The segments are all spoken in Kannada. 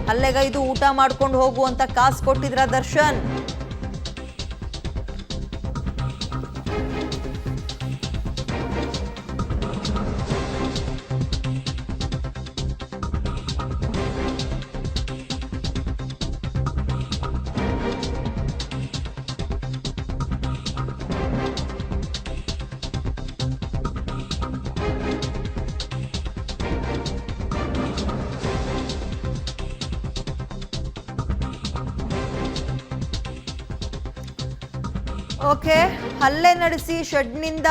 ಹಲ್ಲೆಗೈದು ಊಟ ಮಾಡ್ಕೊಂಡು ಹೋಗು ಅಂತ ಕಾಸು ಕೊಟ್ಟಿದ್ರ ದರ್ಶನ್? ಓಕೆ, ಹಲ್ಲೆ ನಡೆಸಿ ಶೆಡ್ನಿಂದ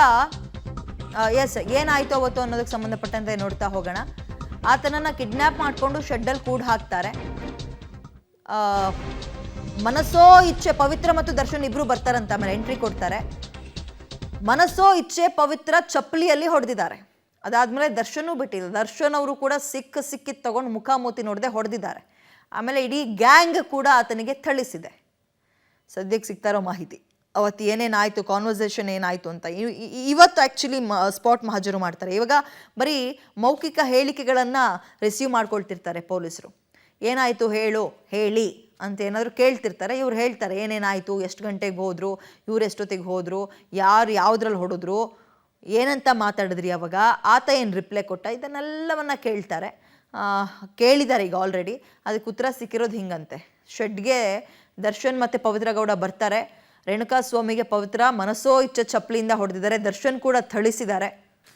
ಎಸ್ ಏನಾಯ್ತು ಅವತ್ತು ಅನ್ನೋದಕ್ಕೆ ಸಂಬಂಧಪಟ್ಟಂತೆ ನೋಡ್ತಾ ಹೋಗೋಣ. ಆತನನ್ನ ಕಿಡ್ನಾಪ್ ಮಾಡಿಕೊಂಡು ಶೆಡ್ಡಲ್ಲಿ ಕೂಡ ಹಾಕ್ತಾರೆ. ಮನಸ್ಸೋ ಇಚ್ಛೆ ಪವಿತ್ರ ಮತ್ತು ದರ್ಶನ್ ಇಬ್ರು ಬರ್ತಾರಂತ ಆಮೇಲೆ ಎಂಟ್ರಿ ಕೊಡ್ತಾರೆ. ಮನಸ್ಸೋ ಇಚ್ಛೆ ಪವಿತ್ರ ಚಪ್ಪಲಿಯಲ್ಲಿ ಹೊಡೆದಿದ್ದಾರೆ. ಅದಾದ್ಮೇಲೆ ದರ್ಶನೂ ಬಿಟ್ಟಿಲ್ಲ. ದರ್ಶನ್ ಅವರು ಕೂಡ ಸಿಕ್ಕಿದ್ ತಗೊಂಡು ಮುಖಾಮೂತಿ ನೋಡದೆ ಹೊಡೆದಿದ್ದಾರೆ. ಆಮೇಲೆ ಇಡೀ ಗ್ಯಾಂಗ್ ಕೂಡ ಆತನಿಗೆ ಥಳಿಸಿದೆ. ಸದ್ಯಕ್ಕೆ ಸಿಗ್ತಾರೋ ಮಾಹಿತಿ ಅವತ್ತು ಏನೇನಾಯಿತು, ಕಾನ್ವರ್ಸೇಷನ್ ಏನಾಯಿತು ಅಂತ ಇವತ್ತು ಆ್ಯಕ್ಚುಲಿ ಸ್ಪಾಟ್ ಮಹಾಜರು ಮಾಡ್ತಾರೆ. ಇವಾಗ ಬರೀ ಮೌಖಿಕ ಹೇಳಿಕೆಗಳನ್ನು ರಿಸೀವ್ ಮಾಡ್ಕೊಳ್ತಿರ್ತಾರೆ ಪೊಲೀಸರು. ಏನಾಯಿತು ಹೇಳಿ ಅಂತ ಏನಾದರೂ ಕೇಳ್ತಿರ್ತಾರೆ. ಇವ್ರು ಹೇಳ್ತಾರೆ ಏನೇನಾಯಿತು, ಎಷ್ಟು ಗಂಟೆಗೆ ಹೋದರು, ಇವ್ರು ಎಷ್ಟೊತ್ತಿಗೆ ಹೋದರು, ಯಾವುದ್ರಲ್ಲಿ ಹೊಡೆದ್ರು, ಏನಂತ ಮಾತಾಡಿದ್ರಿ ಅವಾಗ, ಆತ ಏನು ರಿಪ್ಲೈ ಕೊಟ್ಟ, ಇದನ್ನೆಲ್ಲವನ್ನ ಕೇಳಿದ್ದಾರೆ ಈಗ ಆಲ್ರೆಡಿ. ಅದಕ್ಕೆ ಉತ್ತರ ಸಿಕ್ಕಿರೋದು ಹಿಂಗಂತೆ. ಶೆಡ್ಗೆ ದರ್ಶನ್ ಮತ್ತು ಪವಿತ್ರ ಗೌಡ ಬರ್ತಾರೆ. ರೇಣುಕಾ ಸ್ವಾಮಿಗೆ ಪವಿತ್ರ ಮನಸ್ಸೋ ಇಚ್ಛೆ ಚಪ್ಪಲಿಯಿಂದ ಹೊಡೆದಿದ್ದಾರೆ. ದರ್ಶನ್ ಕೂಡ ಥಳಿಸಿದ್ದಾರೆ.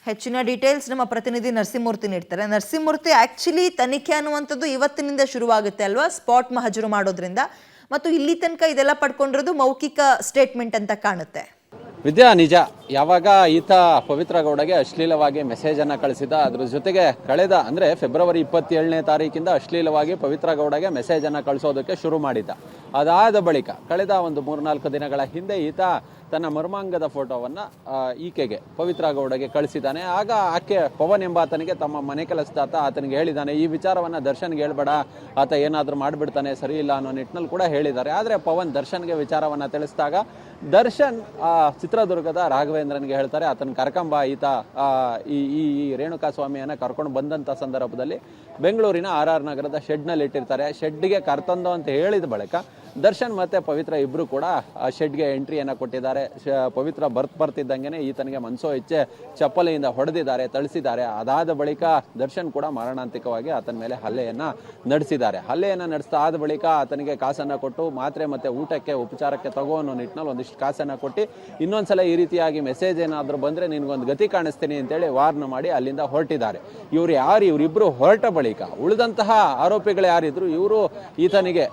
ಹೆಚ್ಚಿನ ಡೀಟೇಲ್ಸ್ ನಮ್ಮ ಪ್ರತಿನಿಧಿ ನರಸಿಂಹಮೂರ್ತಿ ನೀಡ್ತಾರೆ. ನರಸಿಂಹಮೂರ್ತಿ, ಆ್ಯಕ್ಚುಲಿ ತನಿಖೆ ಅನ್ನುವಂಥದ್ದು ಇವತ್ತಿನಿಂದ ಶುರುವಾಗುತ್ತೆ ಅಲ್ವಾ, ಸ್ಪಾಟ್ ಮಹಜರು ಮಾಡೋದ್ರಿಂದ. ಮತ್ತು ಇಲ್ಲಿ ತನಕ ಇದೆಲ್ಲ ಪಡ್ಕೊಂಡಿರೋದು ಮೌಖಿಕ ಸ್ಟೇಟ್ಮೆಂಟ್ ಅಂತ ಕಾಣುತ್ತೆ. ವಿದ್ಯಾ, ನಿಜ. ಯಾವಾಗ ಈತ ಪವಿತ್ರ ಗೌಡಗೆ ಅಶ್ಲೀಲವಾಗಿ ಮೆಸೇಜನ್ನು ಕಳಿಸಿದ, ಅದ್ರ ಜೊತೆಗೆ ಕಳೆದ ಅಂದರೆ ಫೆಬ್ರವರಿ 27ನೇ ತಾರೀಕಿಂದ ಅಶ್ಲೀಲವಾಗಿ ಪವಿತ್ರ ಗೌಡಗೆ ಮೆಸೇಜನ್ನು ಕಳಿಸೋದಕ್ಕೆ ಶುರು ಮಾಡಿದ್ದ. ಅದಾದ ಬಳಿಕ ಕಳೆದ ಒಂದು 3-4 ದಿನಗಳ ಹಿಂದೆ ಈತ ತನ್ನ ಮರ್ಮಾಂಗದ ಫೋಟೋವನ್ನು ಈಕೆಗೆ ಪವಿತ್ರ ಗೌಡಗೆ ಕಳಿಸಿದ್ದಾನೆ. ಆಗ ಆಕೆ ಪವನ್ ಎಂಬಾತನಿಗೆ ತಮ್ಮ ಮನೆ ಕೆಲಸದಾತ ಆತನಿಗೆ ಹೇಳಿದ್ದಾನೆ, ಈ ವಿಚಾರವನ್ನು ದರ್ಶನ್ಗೆ ಹೇಳ್ಬೇಡ, ಆತ ಏನಾದರೂ ಮಾಡಿಬಿಡ್ತಾನೆ, ಸರಿ ಇಲ್ಲ ಅನ್ನೋ ನಿಟ್ಟಿನಲ್ಲಿ ಕೂಡ ಹೇಳಿದ್ದಾರೆ. ಆದರೆ ಪವನ್ ದರ್ಶನ್ಗೆ ವಿಚಾರವನ್ನು ತಿಳಿಸಿದಾಗ ದರ್ಶನ್ ಚಿತ್ರದುರ್ಗದ ರಾಘವೇಂದ್ರನ್ಗೆ ಹೇಳ್ತಾರೆ, ಆತನ ಕರ್ಕೊಂಬ, ಈತ ಈ ರೇಣುಕಾ ಸ್ವಾಮಿಯನ್ನು ಕರ್ಕೊಂಡು ಬಂದಂಥ ಸಂದರ್ಭದಲ್ಲಿ ಬೆಂಗಳೂರಿನ RR ನಗರದ ಶೆಡ್ನಲ್ಲಿ ಇಟ್ಟಿರ್ತಾರೆ. ಶೆಡ್ಗೆ ಕರ್ತಂದು ಅಂತ ಹೇಳಿದ ಬಳಿಕ ದರ್ಶನ್ ಮತ್ತು ಪವಿತ್ರ ಇಬ್ಬರು ಕೂಡ ಆ ಶೆಡ್ಗೆ ಎಂಟ್ರಿಯನ್ನು ಕೊಟ್ಟಿದ್ದಾರೆ. ಪವಿತ್ರ ಬರ್ತಿದ್ದಂಗೆ ಈತನಿಗೆ ಮನಸೋ ಇಚ್ಛೆ ಚಪ್ಪಲಿಯಿಂದ ಹೊಡೆದಿದ್ದಾರೆ, ಥಳಿಸಿದ್ದಾರೆ. ಅದಾದ ಬಳಿಕ ದರ್ಶನ್ ಕೂಡ ಮಾರಣಾಂತಿಕವಾಗಿ ಆತನ ಮೇಲೆ ಹಲ್ಲೆಯನ್ನು ನಡೆಸ್ತಾ ಆದ ಬಳಿಕ ಆತನಿಗೆ ಕಾಸನ್ನು ಕೊಟ್ಟು ಮಾತ್ರೆ ಮತ್ತು ಊಟಕ್ಕೆ ಉಪಚಾರಕ್ಕೆ ತಗೋ ಅನ್ನೋ ನಿಟ್ಟಿನಲ್ಲಿ ಒಂದಿಷ್ಟು ಕಾಸನ್ನು ಕೊಟ್ಟು ಇನ್ನೊಂದ್ಸಲ ಈ ರೀತಿಯಾಗಿ ಮೆಸೇಜ್ ಏನಾದರೂ ಬಂದರೆ ನಿನಗೊಂದು ಗತಿ ಕಾಣಿಸ್ತೀನಿ ಅಂತೇಳಿ ವಾರ್ನ್ ಮಾಡಿ ಅಲ್ಲಿಂದ ಹೊರಟಿದ್ದಾರೆ. ಇವರಿಬ್ಬರು ಹೊರಟ ಬಳಿಕ ಉಳಿದಂತಹ ಆರೋಪಿಗಳು ಯಾರಿದ್ರು, ಇವರು ಈತನಿಗೆ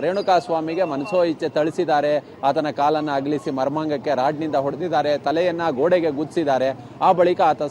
ರೇಣುಕಾ ಸ್ವಾಮಿಗೆ ಮನಸೋ ಇಚ್ಛೆ ಥಳಿಸಿದ್ದಾರೆ, ಆತನ ಕಾಲನ್ನು ಅಗಲಿಸಿ ಮರ್ಮಾಂಗಕ್ಕೆ ರಾಡ್ನಿಂದ ಹೊಡೆದಿದ್ದಾರೆ, ತಲೆಯನ್ನು ಗೋಡೆಗೆ ಗುದ್ದಿಸಿದ್ದಾರೆ. ಆ ಬಳಿಕ ಆತ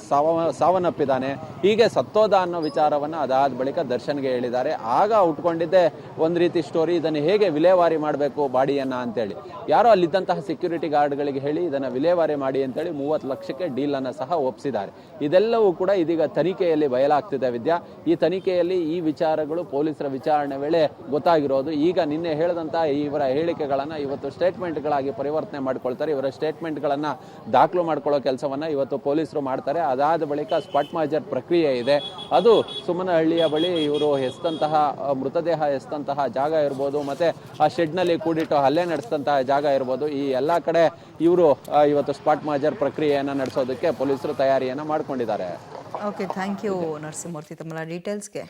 ಸಾವನ್ನಪ್ಪಿದ್ದಾನೆ. ಹೀಗೆ ಸತ್ತೋದ ಅನ್ನೋ ವಿಚಾರವನ್ನು ಅದಾದ ಬಳಿಕ ದರ್ಶನ್ಗೆ ಹೇಳಿದ್ದಾರೆ. ಆಗ ಉಟ್ಕೊಂಡಿದ್ದೆ ಒಂದು ರೀತಿ ಸ್ಟೋರಿ, ಇದನ್ನು ಹೇಗೆ ವಿಲೇವಾರಿ ಮಾಡಬೇಕು ಬಾಡಿಯನ್ನು ಅಂತೇಳಿ ಯಾರೋ ಅಲ್ಲಿದ್ದಂತಹ ಸೆಕ್ಯೂರಿಟಿ ಗಾರ್ಡ್ಗಳಿಗೆ ಹೇಳಿ ಇದನ್ನು ವಿಲೇವಾರಿ ಮಾಡಿ ಅಂತೇಳಿ 30 ಲಕ್ಷಕ್ಕೆ ಡೀಲನ್ನು ಸಹ ಒಪ್ಪಿಸಿದ್ದಾರೆ. ಇದೆಲ್ಲವೂ ಕೂಡ ಇದೀಗ ತನಿಖೆಯಲ್ಲಿ ಬಯಲಾಗ್ತಿದೆ ವಿದ್ಯಾ. ಈ ತನಿಖೆಯಲ್ಲಿ ಈ ವಿಚಾರಗಳು ಪೊಲೀಸರ ವಿಚಾರಣೆ ವೇಳೆ ಗೊತ್ತಾಗಿರೋದು. ಈಗ ನಿನ್ನೆ ಹೇಳಿದಂಥ ಇವರ ಹೇಳಿಕೆಗಳನ್ನು ಇವತ್ತು ಸ್ಟೇಟ್ಮೆಂಟ್ಗಳಾಗಿ ಪರಿವರ್ತನೆ ಮಾಡ್ಕೊಳ್ತಾರೆ. ಇವರ ಸ್ಟೇಟ್ಮೆಂಟ್ಗಳನ್ನು ದಾಖಲು ಮಾಡ್ಕೊಳ್ಳೋ ಕೆಲಸವನ್ನು ಇವತ್ತು ಪೊಲೀಸರು ಮಾಡ್ತಾರೆ. ಅದಾದ ಬಳಿಕ ಸ್ಪಾಟ್ ಮಹಜರ್ ಪ್ರಕ್ರಿಯೆ ಇದೆ. ಅದು ಸುಮನಹಳ್ಳಿಯ ಬಳಿ ಇವರು ಮೃತದೇಹ ಎಸ್ತಂತಹ ಜಾಗ ಇರ್ಬೋದು, ಮತ್ತು ಆ ಶೆಡ್ನಲ್ಲಿ ಕೂಡಿಟ್ಟು ಹಲ್ಲೆ ನಡೆಸಿದಂತಹ ಜಾಗ ಇರ್ಬೋದು, ಈ ಎಲ್ಲ ಕಡೆ ಇವರು ಇವತ್ತು ಸ್ಪಾಟ್ ಮಹಜರ್ ಪ್ರಕ್ರಿಯೆಯನ್ನು ನಡೆಸೋದಕ್ಕೆ ಪೊಲೀಸರು ತಯಾರಿಯನ್ನು ಮಾಡ್ಕೊಂಡಿದ್ದಾರೆ. ಓಕೆ, ಥ್ಯಾಂಕ್ ಯು ನರಸಿಂಹಮೂರ್ತಿ ತಮ್ಮ ಡೀಟೇಲ್ಸ್ಗೆ.